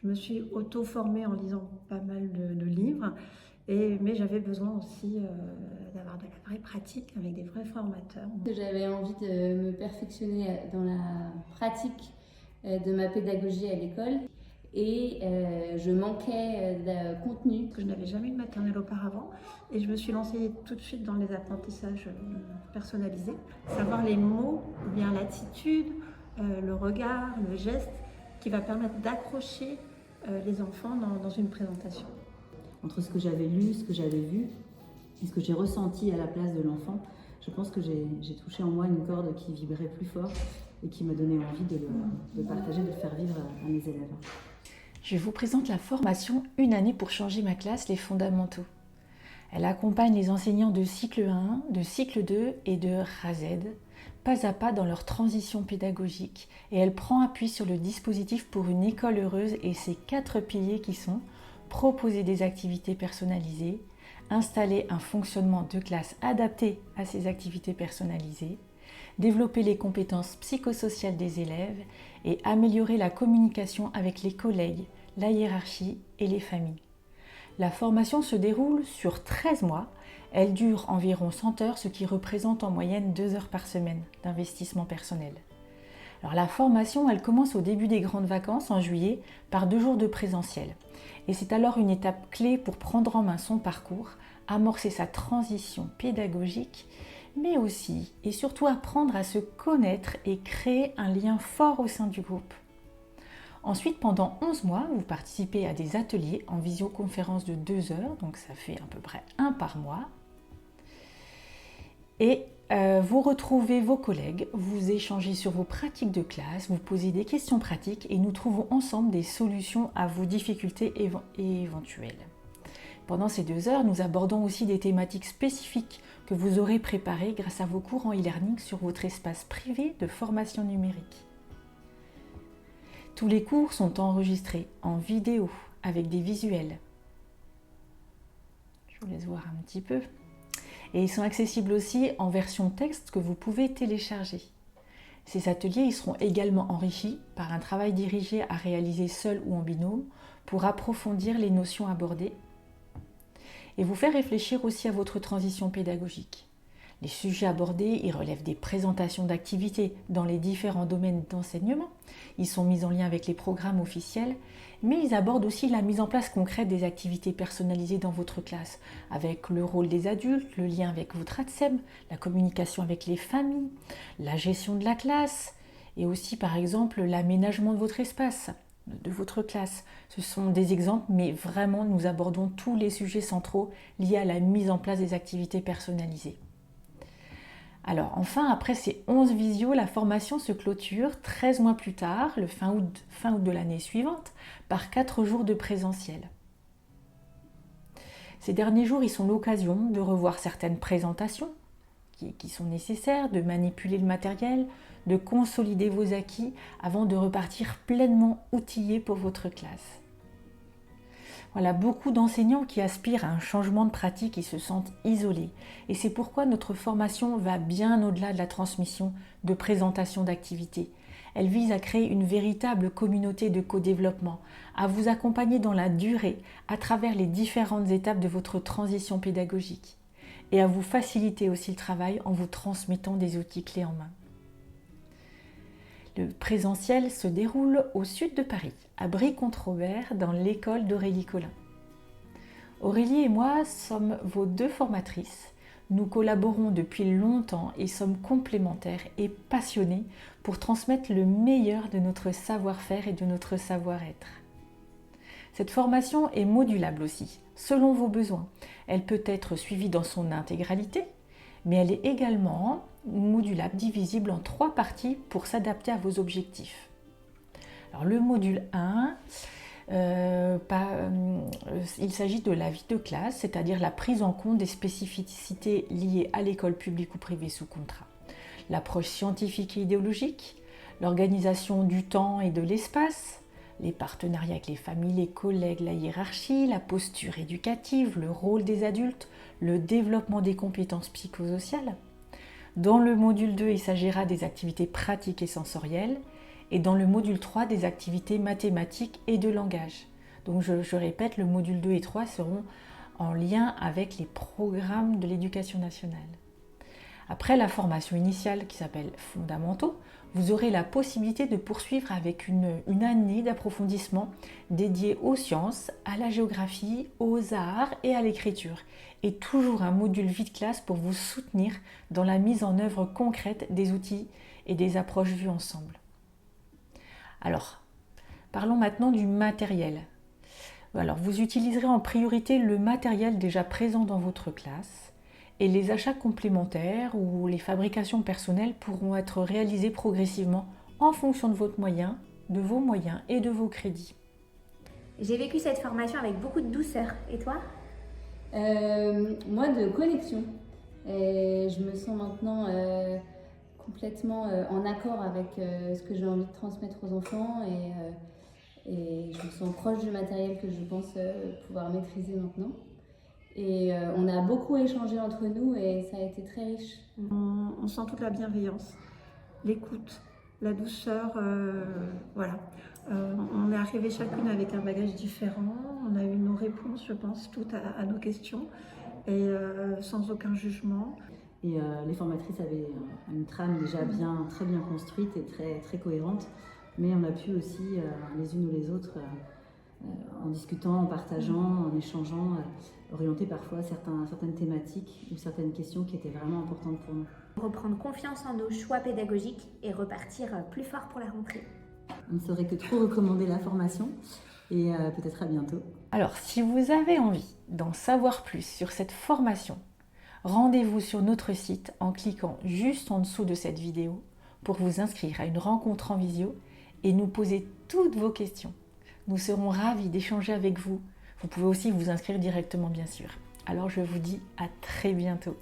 Je me suis auto-formée en lisant pas mal de livres, mais j'avais besoin aussi d'avoir de la vraie pratique avec des vrais formateurs. J'avais envie de me perfectionner dans la pratique de ma pédagogie à l'école et je manquais de contenu. Je n'avais jamais eu de maternelle auparavant et je me suis lancée tout de suite dans les apprentissages personnalisés. Savoir les mots, ou bien l'attitude, le regard, le geste qui va permettre d'accrocher les enfants dans une présentation. Entre ce que j'avais lu, ce que j'avais vu et ce que j'ai ressenti à la place de l'enfant, je pense que j'ai touché en moi une corde qui vibrait plus fort et qui m'a donné envie de le partager, de le faire vivre à mes élèves. Je vous présente la formation Une année pour changer ma classe, les fondamentaux. Elle accompagne les enseignants de cycle 1, de cycle 2 et de RAZ, pas à pas dans leur transition pédagogique, et elle prend appui sur le dispositif pour une école heureuse et ses 4 piliers qui sont proposer des activités personnalisées, installer un fonctionnement de classe adapté à ces activités personnalisées, développer les compétences psychosociales des élèves et améliorer la communication avec les collègues, la hiérarchie et les familles. La formation se déroule sur 13 mois. Elle dure environ 100 heures, ce qui représente en moyenne 2 heures par semaine d'investissement personnel. Alors la formation, elle commence au début des grandes vacances en juillet par 2 jours de présentiel. Et c'est alors une étape clé pour prendre en main son parcours, amorcer sa transition pédagogique, mais aussi et surtout apprendre à se connaître et créer un lien fort au sein du groupe. Ensuite, pendant 11 mois, vous participez à des ateliers en visioconférence de 2 heures, donc ça fait à peu près un par mois. Et vous retrouvez vos collègues, vous échangez sur vos pratiques de classe, vous posez des questions pratiques et nous trouvons ensemble des solutions à vos difficultés éventuelles. Pendant ces 2 heures, nous abordons aussi des thématiques spécifiques que vous aurez préparées grâce à vos cours en e-learning sur votre espace privé de formation numérique. Tous les cours sont enregistrés en vidéo avec des visuels. Je vous laisse voir un petit peu. Et ils sont accessibles aussi en version texte que vous pouvez télécharger. Ces ateliers ils seront également enrichis par un travail dirigé à réaliser seul ou en binôme pour approfondir les notions abordées et vous faire réfléchir aussi à votre transition pédagogique. Les sujets abordés ils relèvent des présentations d'activités dans les différents domaines d'enseignement. Ils sont mis en lien avec les programmes officiels, mais ils abordent aussi la mise en place concrète des activités personnalisées dans votre classe, avec le rôle des adultes, le lien avec votre ATSEM, la communication avec les familles, la gestion de la classe, et aussi par exemple l'aménagement de votre espace, de votre classe. Ce sont des exemples, mais vraiment nous abordons tous les sujets centraux liés à la mise en place des activités personnalisées. Alors enfin, après ces 11 visios, la formation se clôture 13 mois plus tard, le fin août de l'année suivante, par 4 jours de présentiel. Ces derniers jours, ils sont l'occasion de revoir certaines présentations qui sont nécessaires, de manipuler le matériel, de consolider vos acquis avant de repartir pleinement outillés pour votre classe. Voilà, beaucoup d'enseignants qui aspirent à un changement de pratique et se sentent isolés. Et c'est pourquoi notre formation va bien au-delà de la transmission de présentation d'activités. Elle vise à créer une véritable communauté de co-développement, à vous accompagner dans la durée à travers les différentes étapes de votre transition pédagogique et à vous faciliter aussi le travail en vous transmettant des outils clés en main. Le présentiel se déroule au sud de Paris, à Brie-Comte-Robert, dans l'école d'Aurélie Collin. Aurélie et moi sommes vos 2 formatrices. Nous collaborons depuis longtemps et sommes complémentaires et passionnés pour transmettre le meilleur de notre savoir-faire et de notre savoir-être. Cette formation est modulable aussi, selon vos besoins. Elle peut être suivie dans son intégralité, mais elle est également modulable, divisible en 3 parties pour s'adapter à vos objectifs. Alors le module 1, il s'agit de la vie de classe, c'est-à-dire la prise en compte des spécificités liées à l'école publique ou privée sous contrat. L'approche scientifique et idéologique, l'organisation du temps et de l'espace, les partenariats avec les familles, les collègues, la hiérarchie, la posture éducative, le rôle des adultes, le développement des compétences psychosociales. Dans le module 2, il s'agira des activités pratiques et sensorielles. et dans le module 3 des activités mathématiques et de langage. Donc je répète, le module 2 et 3 seront en lien avec les programmes de l'éducation nationale. Après la formation initiale qui s'appelle Fondamentaux, vous aurez la possibilité de poursuivre avec une année d'approfondissement dédiée aux sciences, à la géographie, aux arts et à l'écriture. Et toujours un module vie de classe pour vous soutenir dans la mise en œuvre concrète des outils et des approches vues ensemble. Alors, parlons maintenant du matériel. Alors, vous utiliserez en priorité le matériel déjà présent dans votre classe et les achats complémentaires ou les fabrications personnelles pourront être réalisés progressivement en fonction de vos moyens et de vos crédits. J'ai vécu cette formation avec beaucoup de douceur. Et toi ? Moi, de connexion. Et je me sens maintenant complètement en accord avec ce que j'ai envie de transmettre aux enfants et je me sens proche du matériel que je pense pouvoir maîtriser maintenant. Et on a beaucoup échangé entre nous et ça a été très riche. On sent toute la bienveillance, l'écoute, la douceur, voilà. On est arrivés chacune avec un bagage différent, on a eu nos réponses, je pense, toutes à nos questions, et sans aucun jugement. Et les formatrices avaient une trame déjà très bien construite et très, très cohérente, mais on a pu aussi, les unes ou les autres, en discutant, en partageant, en échangeant, orienter parfois certaines thématiques ou certaines questions qui étaient vraiment importantes pour nous. Reprendre confiance en nos choix pédagogiques et repartir plus fort pour la rentrée. On ne saurait que trop recommander la formation et peut-être à bientôt. Alors, si vous avez envie d'en savoir plus sur cette formation, rendez-vous sur notre site en cliquant juste en dessous de cette vidéo pour vous inscrire à une rencontre en visio et nous poser toutes vos questions. Nous serons ravis d'échanger avec vous. Vous pouvez aussi vous inscrire directement, bien sûr. Alors, je vous dis à très bientôt.